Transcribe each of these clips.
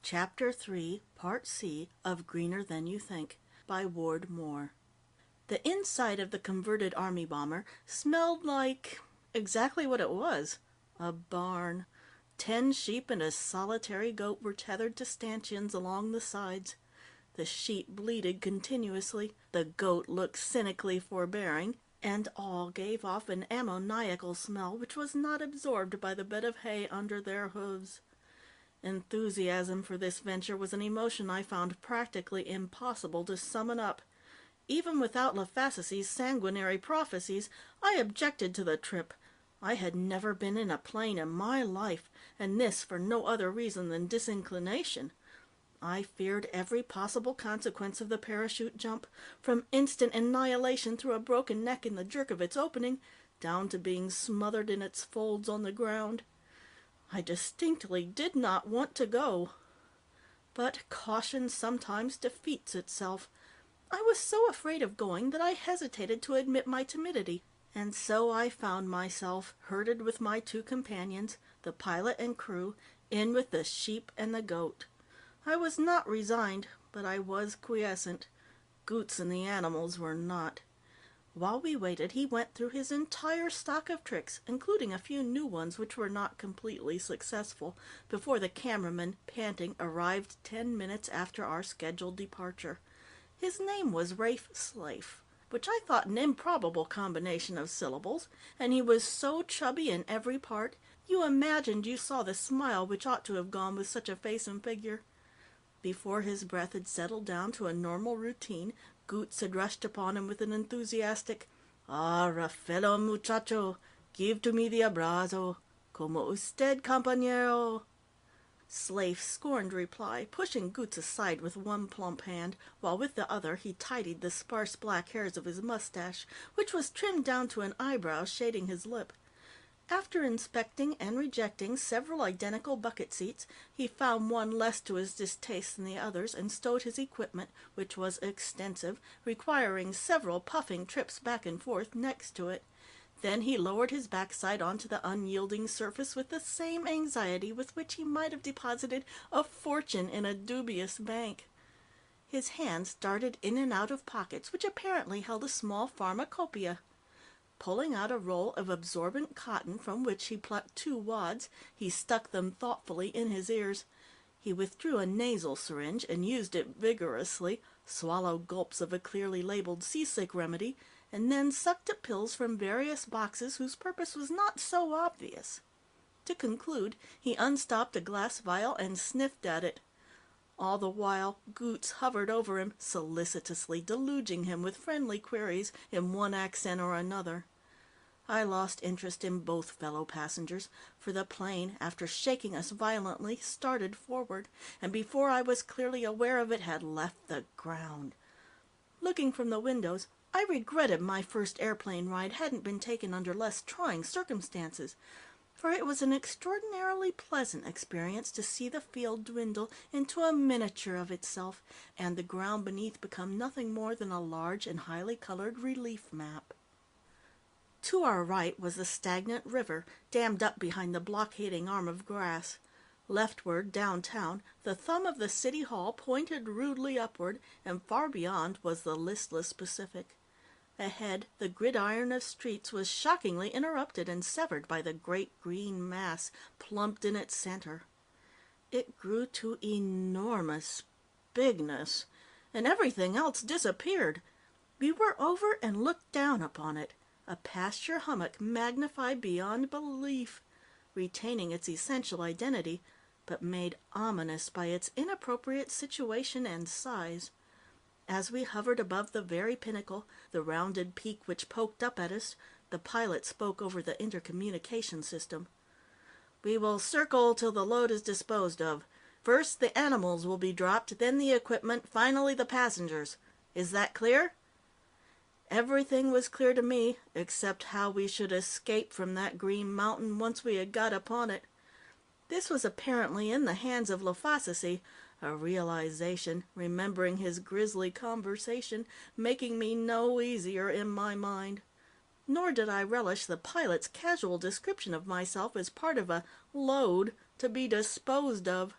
Chapter 3, Part C of Greener Than You Think, by Ward Moore. The inside of the converted army bomber smelled like exactly what it was, a barn. 10 sheep and a solitary goat were tethered to stanchions along the sides. The sheep bleated continuously, the goat looked cynically forbearing, and all gave off an ammoniacal smell which was not absorbed by the bed of hay under their hooves. Enthusiasm for this venture was an emotion I found practically impossible to summon up. Even without LaFassis's sanguinary prophecies, I objected to the trip. I had never been in a plane in my life, and this for no other reason than disinclination. I feared every possible consequence of the parachute jump, from instant annihilation through a broken neck in the jerk of its opening, down to being smothered in its folds on the ground. I distinctly did not want to go. But caution sometimes defeats itself. I was so afraid of going that I hesitated to admit my timidity, and so I found myself, herded with my 2 companions, the pilot and crew, in with the sheep and the goat. I was not resigned, but I was quiescent. Goots and the animals were not. While we waited, he went through his entire stock of tricks, including a few new ones which were not completely successful, before the cameraman, panting, arrived 10 minutes after our scheduled departure. His name was Rafe Slafe, which I thought an improbable combination of syllables, and he was so chubby in every part, you imagined you saw the smile which ought to have gone with such a face and figure. Before his breath had settled down to a normal routine, Goots had rushed upon him with an enthusiastic, "Ah, Raffaello muchacho, give to me the abrazo. Como usted, compañero?" Slafe scorned reply, pushing Goots aside with one plump hand, while with the other he tidied the sparse black hairs of his mustache, which was trimmed down to an eyebrow shading his lip. After inspecting and rejecting several identical bucket seats, he found one less to his distaste than the others, and stowed his equipment, which was extensive, requiring several puffing trips back and forth, next to it. Then he lowered his backside onto the unyielding surface with the same anxiety with which he might have deposited a fortune in a dubious bank. His hands darted in and out of pockets which apparently held a small pharmacopoeia. Pulling out a roll of absorbent cotton from which he plucked 2 wads, he stuck them thoughtfully in his ears. He withdrew a nasal syringe and used it vigorously, swallowed gulps of a clearly labeled seasick remedy, and then sucked at pills from various boxes whose purpose was not so obvious. To conclude, he unstopped a glass vial and sniffed at it. All the while, Goots hovered over him, solicitously deluging him with friendly queries in one accent or another. I lost interest in both fellow passengers, for the plane, after shaking us violently, started forward, and before I was clearly aware of it, had left the ground. Looking from the windows, I regretted my first airplane ride hadn't been taken under less trying circumstances, for it was an extraordinarily pleasant experience to see the field dwindle into a miniature of itself, and the ground beneath become nothing more than a large and highly colored relief map. To our right was the stagnant river, dammed up behind the blockading arm of grass. Leftward, downtown, the thumb of the city hall pointed rudely upward, and far beyond was the listless Pacific. Ahead, the gridiron of streets was shockingly interrupted and severed by the great green mass plumped in its center. It grew to enormous bigness, and everything else disappeared. We were over and looked down upon it, a pasture hummock magnified beyond belief, retaining its essential identity, but made ominous by its inappropriate situation and size. As we hovered above the very pinnacle, the rounded peak which poked up at us, the pilot spoke over the intercommunication system. "We will circle till the load is disposed of. First the animals will be dropped, then the equipment, finally the passengers. Is that clear?" Everything was clear to me, except how we should escape from that green mountain once we had got upon it. This was apparently in the hands of LaFassis, a realization, remembering his grisly conversation, making me no easier in my mind. Nor did I relish the pilot's casual description of myself as part of a load to be disposed of.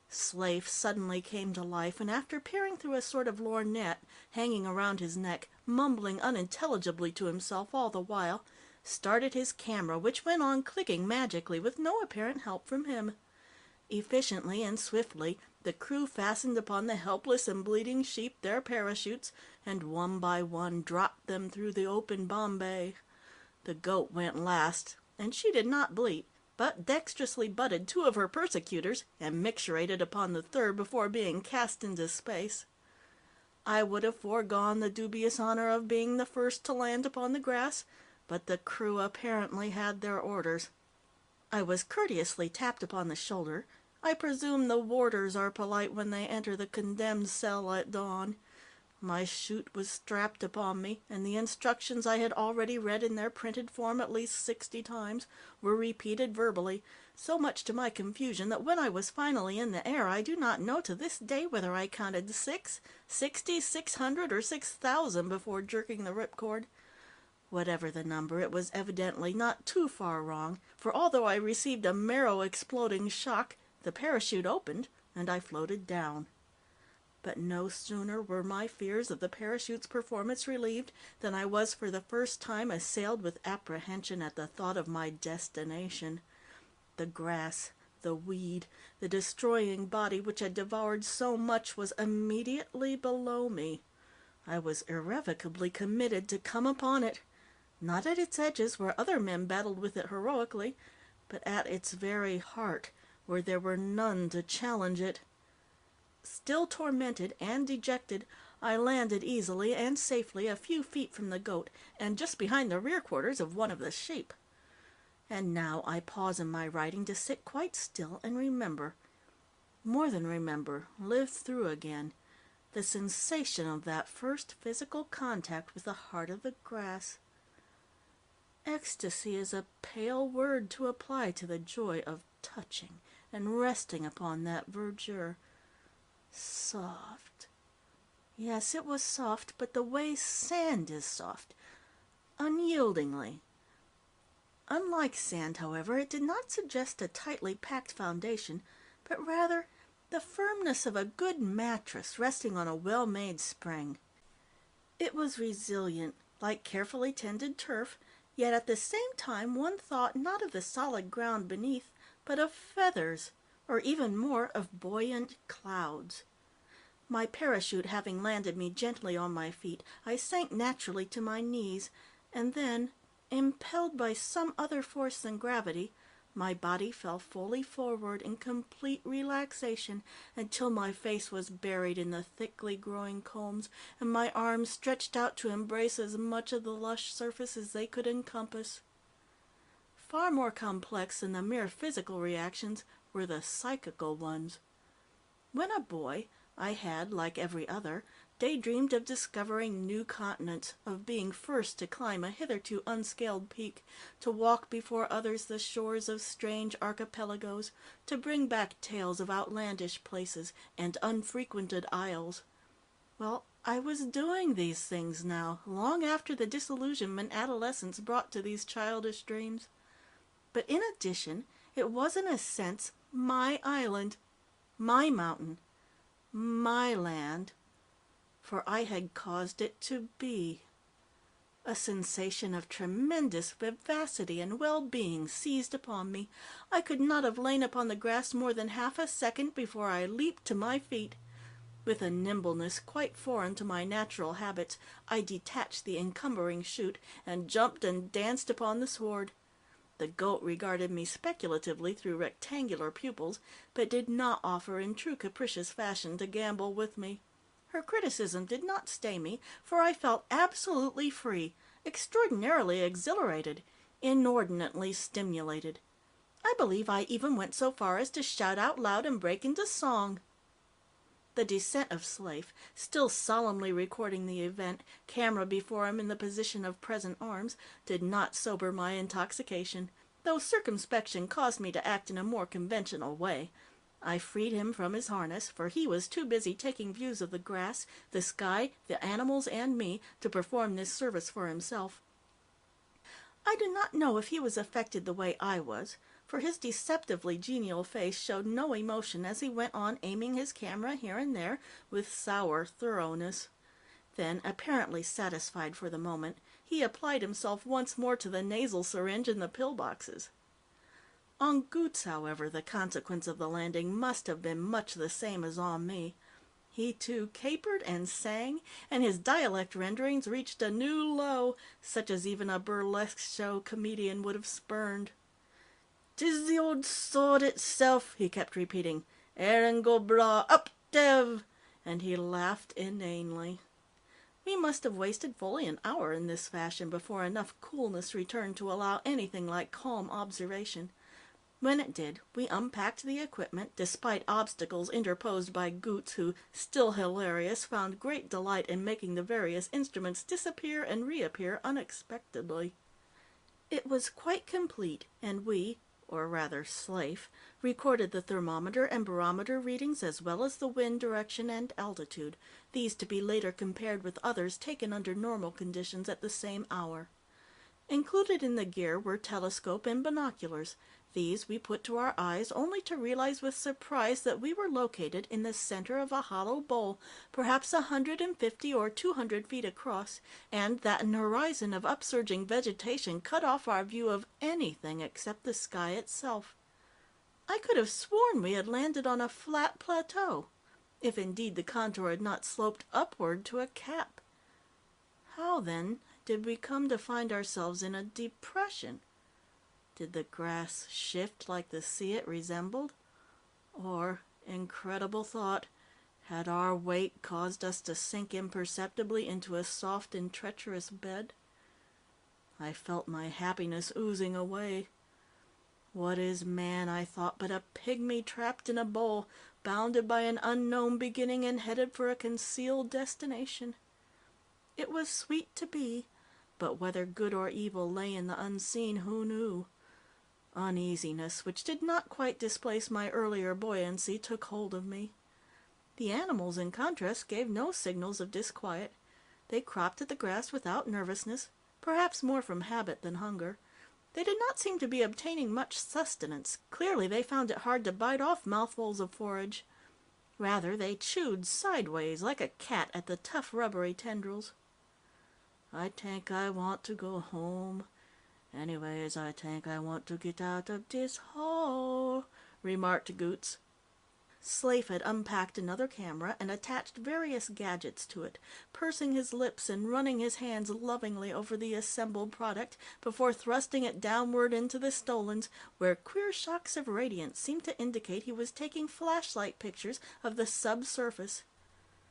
Slave suddenly came to life, and after peering through a sort of lorgnette hanging around his neck, mumbling unintelligibly to himself all the while, started his camera, which went on clicking magically with no apparent help from him. Efficiently and swiftly, the crew fastened upon the helpless and bleeding sheep their parachutes, and one by one dropped them through the open bomb bay. The goat went last, and she did not bleat, but dexterously butted two of her persecutors and micturated upon the third before being cast into space. I would have foregone the dubious honor of being the first to land upon the grass, but the crew apparently had their orders. I was courteously tapped upon the shoulder. I presume the warders are polite when they enter the condemned cell at dawn. My chute was strapped upon me, and the instructions I had already read in their printed form at least 60 times were repeated verbally, so much to my confusion that when I was finally in the air I do not know to this day whether I counted 6, 60, 600, or 6,000 before jerking the ripcord. Whatever the number, it was evidently not too far wrong, for although I received a marrow-exploding shock, the parachute opened, and I floated down. But no sooner were my fears of the parachute's performance relieved than I was for the first time assailed with apprehension at the thought of my destination. The grass, the weed, the destroying body which had devoured so much was immediately below me. I was irrevocably committed to come upon it, not at its edges where other men battled with it heroically, but at its very heart, where there were none to challenge it. Still tormented and dejected, I landed easily and safely a few feet from the goat, and just behind the rear quarters of one of the sheep. And now I pause in my writing to sit quite still and remember, more than remember, live through again, the sensation of that first physical contact with the heart of the grass. Ecstasy is a pale word to apply to the joy of touching and resting upon that verdure. Soft. Yes, it was soft, but the way sand is soft, unyieldingly. Unlike sand, however, it did not suggest a tightly packed foundation, but rather the firmness of a good mattress resting on a well-made spring. It was resilient, like carefully tended turf, yet at the same time one thought not of the solid ground beneath, but of feathers, or even more, of buoyant clouds. My parachute having landed me gently on my feet, I sank naturally to my knees, and then, impelled by some other force than gravity, my body fell fully forward in complete relaxation until my face was buried in the thickly growing combs, and my arms stretched out to embrace as much of the lush surface as they could encompass. Far more complex than the mere physical reactions were the psychical ones. When a boy, I had, like every other, daydreamed of discovering new continents, of being first to climb a hitherto unscaled peak, to walk before others the shores of strange archipelagos, to bring back tales of outlandish places and unfrequented isles. Well, I was doing these things now, long after the disillusionment adolescence brought to these childish dreams. But in addition, it was in a sense my island, my mountain, my land, for I had caused it to be. A sensation of tremendous vivacity and well-being seized upon me. I could not have lain upon the grass more than half a second before I leaped to my feet. With a nimbleness quite foreign to my natural habits, I detached the encumbering chute and jumped and danced upon the sward. The goat regarded me speculatively through rectangular pupils, but did not offer in true capricious fashion to gambol with me. Her criticism did not stay me, for I felt absolutely free, extraordinarily exhilarated, inordinately stimulated. I believe I even went so far as to shout out loud and break into song. The descent of Slave, still solemnly recording the event, camera before him in the position of present arms, did not sober my intoxication, though circumspection caused me to act in a more conventional way. I freed him from his harness, for he was too busy taking views of the grass, the sky, the animals, and me, to perform this service for himself. I do not know if he was affected the way I was, for his deceptively genial face showed no emotion as he went on aiming his camera here and there with sour thoroughness. Then, apparently satisfied for the moment, he applied himself once more to the nasal syringe and the pillboxes. On Goots, however, the consequence of the landing must have been much the same as on me. He, too, capered and sang, and his dialect renderings reached a new low, such as even a burlesque show comedian would have spurned. "'Tis the old sword itself," he kept repeating. "Erin go bragh, up, Dev!" And he laughed inanely. We must have wasted fully an hour in this fashion before enough coolness returned to allow anything like calm observation. When it did, we unpacked the equipment, despite obstacles interposed by Goots, who, still hilarious, found great delight in making the various instruments disappear and reappear unexpectedly. It was quite complete, and we, or rather Slafe, recorded the thermometer and barometer readings as well as the wind direction and altitude, these to be later compared with others taken under normal conditions at the same hour. Included in the gear were telescope and binoculars. These we put to our eyes only to realize with surprise that we were located in the center of a hollow bowl, perhaps 150 or 200 feet across, and that an horizon of upsurging vegetation cut off our view of anything except the sky itself. I could have sworn we had landed on a flat plateau, if indeed the contour had not sloped upward to a cap. How, then, did we come to find ourselves in a depression? Did the grass shift like the sea it resembled? Or, incredible thought, had our weight caused us to sink imperceptibly into a soft and treacherous bed? I felt my happiness oozing away. What is man, I thought, but a pygmy trapped in a bowl, bounded by an unknown beginning and headed for a concealed destination? It was sweet to be, but whether good or evil lay in the unseen, who knew? Uneasiness, which did not quite displace my earlier buoyancy, took hold of me. The animals, in contrast, gave no signals of disquiet. They cropped at the grass without nervousness, perhaps more from habit than hunger. They did not seem to be obtaining much sustenance. Clearly, they found it hard to bite off mouthfuls of forage. Rather, they chewed sideways, like a cat, at the tough, rubbery tendrils. "I tank I want to go home. Anyways, I tank I want to get out of this hole," remarked Goots. Slafe had unpacked another camera and attached various gadgets to it, pursing his lips and running his hands lovingly over the assembled product before thrusting it downward into the stolons, where queer shocks of radiance seemed to indicate he was taking flashlight pictures of the subsurface.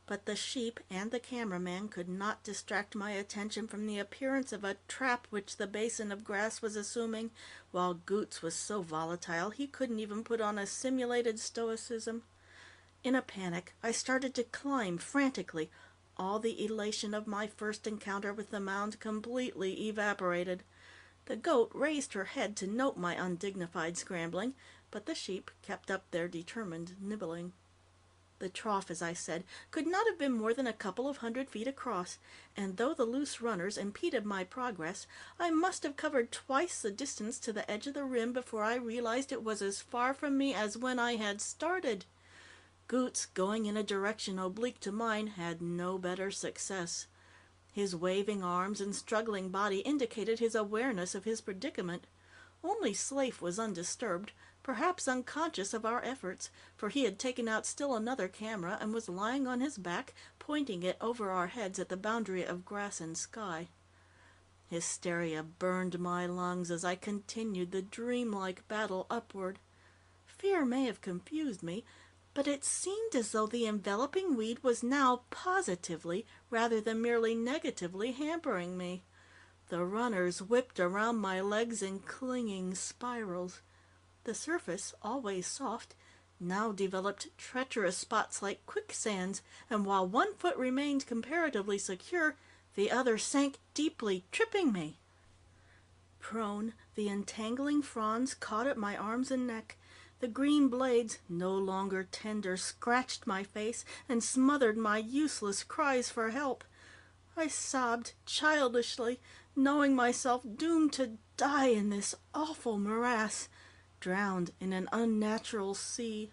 But the sheep and the cameraman could not distract my attention from the appearance of a trap which the basin of grass was assuming, while Goots was so volatile he couldn't even put on a simulated stoicism. In a panic, I started to climb frantically. All the elation of my first encounter with the mound completely evaporated. The goat raised her head to note my undignified scrambling, but the sheep kept up their determined nibbling. The trough, as I said, could not have been more than a couple of 100 feet across, and though the loose runners impeded my progress, I must have covered twice the distance to the edge of the rim before I realized it was as far from me as when I had started. Goots, going in a direction oblique to mine, had no better success. His waving arms and struggling body indicated his awareness of his predicament. Only Slafe was undisturbed, perhaps unconscious of our efforts, for he had taken out still another camera and was lying on his back, pointing it over our heads at the boundary of grass and sky. Hysteria burned my lungs as I continued the dreamlike battle upward. Fear may have confused me, but it seemed as though the enveloping weed was now positively, rather than merely negatively, hampering me. The runners whipped around my legs in clinging spirals. The surface, always soft, now developed treacherous spots like quicksands, and while one foot remained comparatively secure, the other sank deeply, tripping me. Prone, the entangling fronds caught at my arms and neck. The green blades, no longer tender, scratched my face and smothered my useless cries for help. I sobbed childishly, knowing myself doomed to die in this awful morass. drowned in an unnatural sea.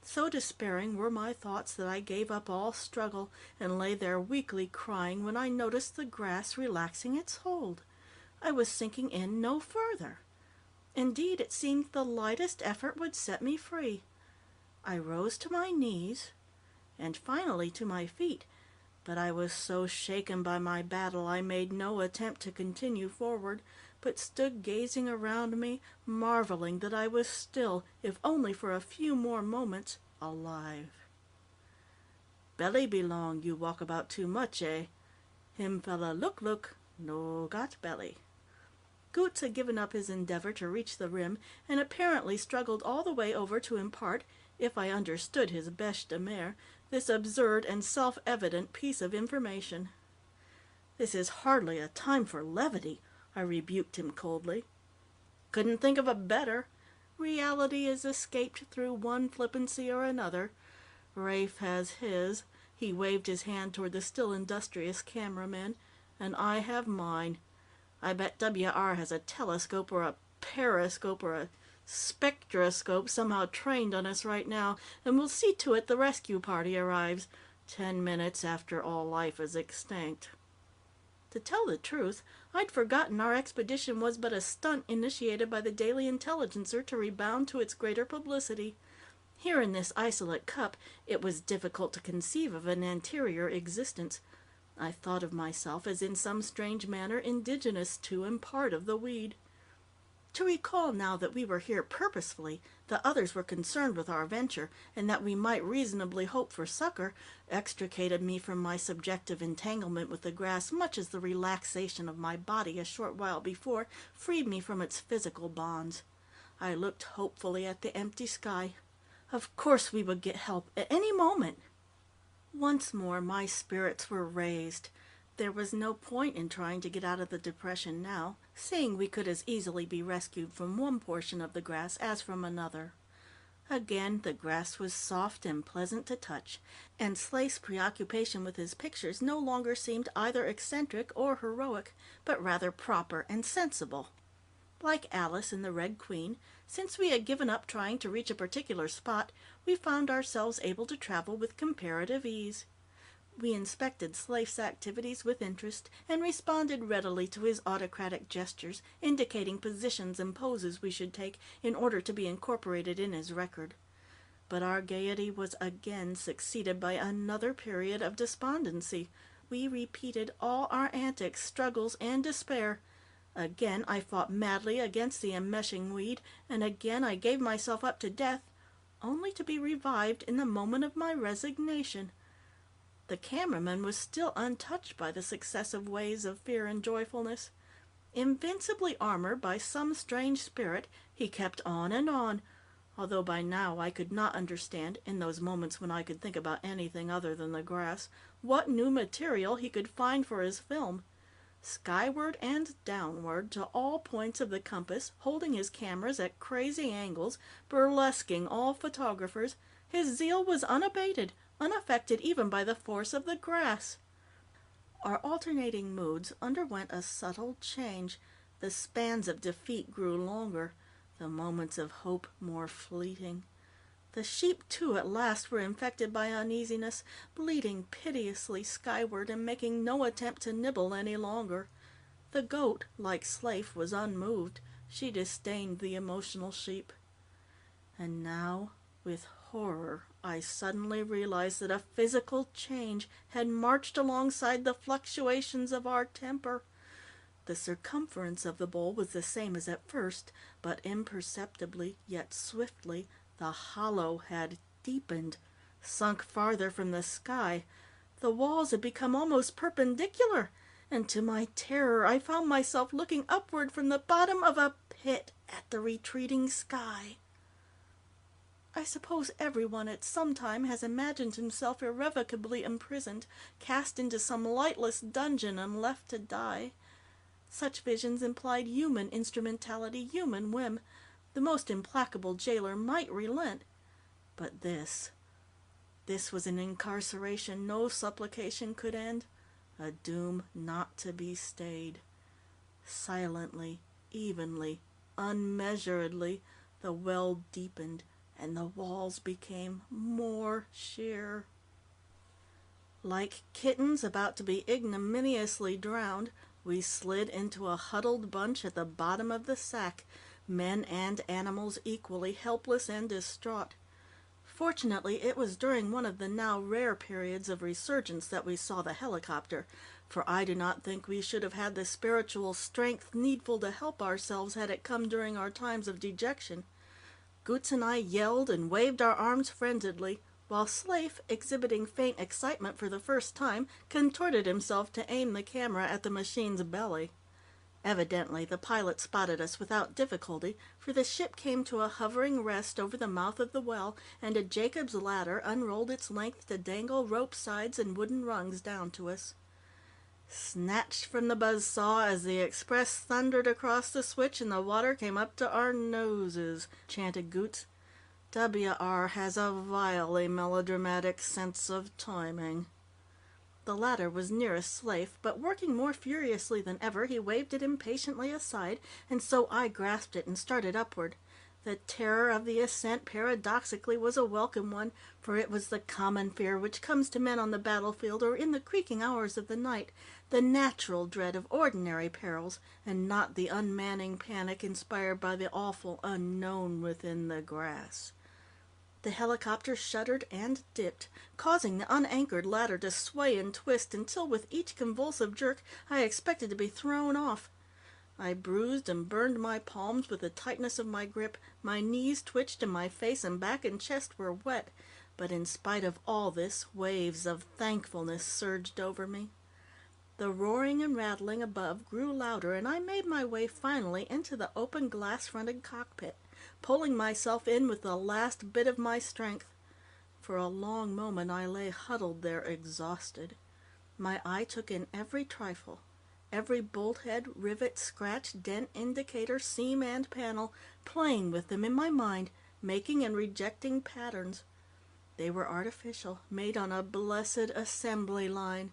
So despairing were my thoughts that I gave up all struggle and lay there weakly crying when I noticed the grass relaxing its hold. I was sinking in no further. Indeed, it seemed the lightest effort would set me free. I rose to my knees, and finally to my feet, but I was so shaken by my battle I made no attempt to continue forward, but stood gazing around me, marveling that I was still, if only for a few more moments, alive. "Belly be long, you walk about too much, eh? Him fella look, no got belly." Goots had given up his endeavor to reach the rim, and apparently struggled all the way over to impart, if I understood his bêche de mer, this absurd and self-evident piece of information. "This is hardly a time for levity," I rebuked him coldly. "Couldn't think of a better. Reality is escaped through one flippancy or another. Rafe has his," he waved his hand toward the still industrious cameraman, "and I have mine. I bet W.R. has a telescope or a periscope or a spectroscope somehow trained on us right now, and we'll see to it the rescue party arrives 10 minutes after all life is extinct." To tell the truth, I'd forgotten our expedition was but a stunt initiated by the Daily Intelligencer to rebound to its greater publicity. Here in this isolate cup, it was difficult to conceive of an anterior existence. I thought of myself as in some strange manner indigenous to and part of the weed. To recall now that we were here purposefully, that others were concerned with our venture, and that we might reasonably hope for succor, extricated me from my subjective entanglement with the grass much as the relaxation of my body a short while before freed me from its physical bonds. I looked hopefully at the empty sky. Of course we would get help at any moment. Once more my spirits were raised. There was no point in trying to get out of the depression now, seeing we could as easily be rescued from one portion of the grass as from another. Again the grass was soft and pleasant to touch, and Slate's preoccupation with his pictures no longer seemed either eccentric or heroic, but rather proper and sensible. Like Alice in the Red Queen, since we had given up trying to reach a particular spot, we found ourselves able to travel with comparative ease. We inspected Slate's activities with interest, and responded readily to his autocratic gestures, indicating positions and poses we should take in order to be incorporated in his record. But our gaiety was again succeeded by another period of despondency. We repeated all our antics, struggles, and despair. Again I fought madly against the enmeshing weed, and again I gave myself up to death, only to be revived in the moment of my resignation. The cameraman was still untouched by the successive waves of fear and joyfulness. Invincibly armored by some strange spirit, he kept on, although by now I could not understand, in those moments when I could think about anything other than the grass, what new material he could find for his film. Skyward and downward, to all points of the compass, holding his cameras at crazy angles, burlesquing all photographers, his zeal was unabated, unaffected even by the force of the grass. Our alternating moods underwent a subtle change. The spans of defeat grew longer, the moments of hope more fleeting. The sheep, too, at last were infected by uneasiness, bleating piteously skyward and making no attempt to nibble any longer. The goat, like Slafe, was unmoved. She disdained the emotional sheep. And now, with horror, I suddenly realized that a physical change had marched alongside the fluctuations of our temper. The circumference of the bowl was the same as at first, but imperceptibly, yet swiftly, the hollow had deepened, sunk farther from the sky. The walls had become almost perpendicular, and to my terror I found myself looking upward from the bottom of a pit at the retreating sky. I suppose everyone at some time has imagined himself irrevocably imprisoned, cast into some lightless dungeon and left to die. Such visions implied human instrumentality, human whim. The most implacable jailer might relent. But this was an incarceration no supplication could end, a doom not to be stayed. Silently, evenly, unmeasuredly, The well deepened, and the walls became more sheer. Like kittens about to be ignominiously drowned, we slid into a huddled bunch at the bottom of the sack, men and animals equally helpless and distraught. Fortunately, it was during one of the now rare periods of resurgence that we saw the helicopter, for I do not think we should have had the spiritual strength needful to help ourselves had it come during our times of dejection. Goots and I yelled and waved our arms frenziedly, while Slafe, exhibiting faint excitement for the first time, contorted himself to aim the camera at the machine's belly. Evidently, the pilot spotted us without difficulty, for the ship came to a hovering rest over the mouth of the well, and a Jacob's ladder unrolled its length to dangle rope sides and wooden rungs down to us. Snatched from the buzzsaw as the express thundered across the switch and the water came up to our noses, chanted Goots. W.R. has a vilely melodramatic sense of timing. The latter was nearest Slafe, but working more furiously than ever, he waved it impatiently aside, and so I grasped it and started upward. The terror of the ascent, paradoxically, was a welcome one, for it was the common fear which comes to men on the battlefield or in the creaking hours of the night, the natural dread of ordinary perils, and not the unmanning panic inspired by the awful unknown within the grass. The helicopter shuddered and dipped, causing the unanchored ladder to sway and twist until, with each convulsive jerk, I expected to be thrown off. I bruised and burned my palms with the tightness of my grip, my knees twitched, and my face and back and chest were wet, but in spite of all this, waves of thankfulness surged over me. The roaring and rattling above grew louder, and I made my way finally into the open glass-fronted cockpit, pulling myself in with the last bit of my strength. For a long moment I lay huddled there exhausted. My eye took in every trifle, every bolthead, rivet, scratch, dent, indicator, seam, and panel, playing with them in my mind, making and rejecting patterns. They were artificial, made on a blessed assembly line,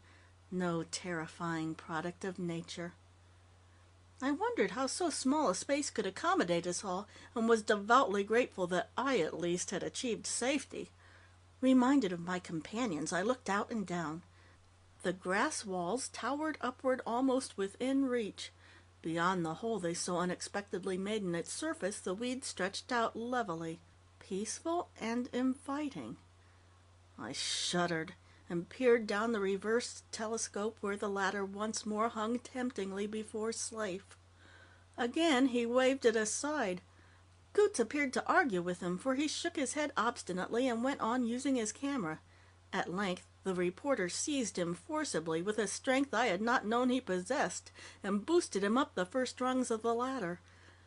no terrifying product of nature. I wondered how so small a space could accommodate us all, and was devoutly grateful that I, at least, had achieved safety. Reminded of my companions, I looked out and down. The grass walls towered upward almost within reach. Beyond the hole they so unexpectedly made in its surface, the weed stretched out levelly, peaceful and inviting. I shuddered and peered down the reversed telescope where the ladder once more hung temptingly before Slafe. Again he waved it aside. Goots appeared to argue with him, for he shook his head obstinately and went on using his camera. At length the reporter seized him forcibly with a strength I had not known he possessed, and boosted him up the first rungs of the ladder.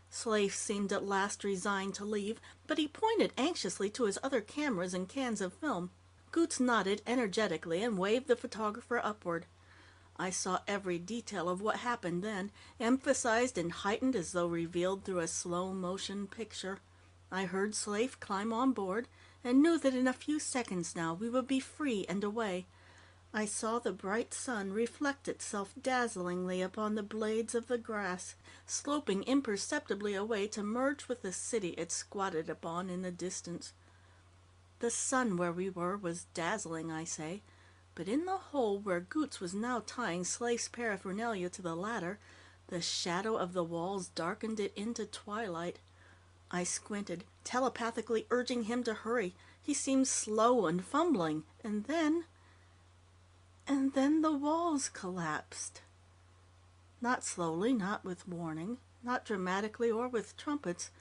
Slafe seemed at last resigned to leave, but he pointed anxiously to his other cameras and cans of film. Goots nodded energetically and waved the photographer upward. I saw every detail of what happened then, emphasized and heightened as though revealed through a slow-motion picture. I heard Slafe climb on board, and knew that in a few seconds now we would be free and away. I saw the bright sun reflect itself dazzlingly upon the blades of the grass, sloping imperceptibly away to merge with the city it squatted upon in the distance. The sun where we were was dazzling, I say, but in the hole where Goots was now tying Slafe's paraphernalia to the ladder, the shadow of the walls darkened it into twilight. I squinted, telepathically urging him to hurry. He seemed slow and fumbling, and then the walls collapsed. Not slowly, not with warning, not dramatically or with trumpets.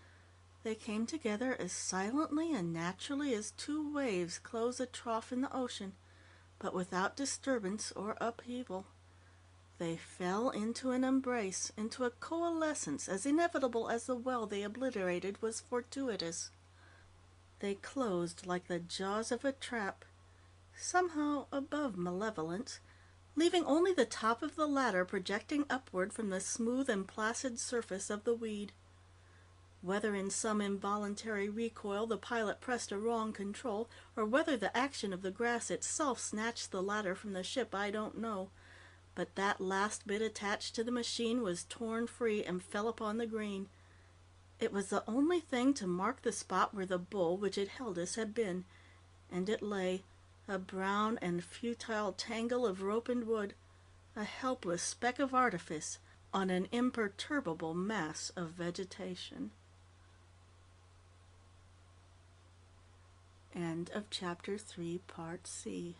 They came together as silently and naturally as two waves close a trough in the ocean, but without disturbance or upheaval. They fell into an embrace, into a coalescence as inevitable as the well they obliterated was fortuitous. They closed like the jaws of a trap, somehow above malevolence, leaving only the top of the ladder projecting upward from the smooth and placid surface of the weed. Whether in some involuntary recoil the pilot pressed a wrong control, or whether the action of the grass itself snatched the ladder from the ship, I don't know. But that last bit attached to the machine was torn free and fell upon the green. It was the only thing to mark the spot where the bull which had held us had been, and it lay, a brown and futile tangle of rope and wood, a helpless speck of artifice on an imperturbable mass of vegetation. End of Chapter 3, Part C.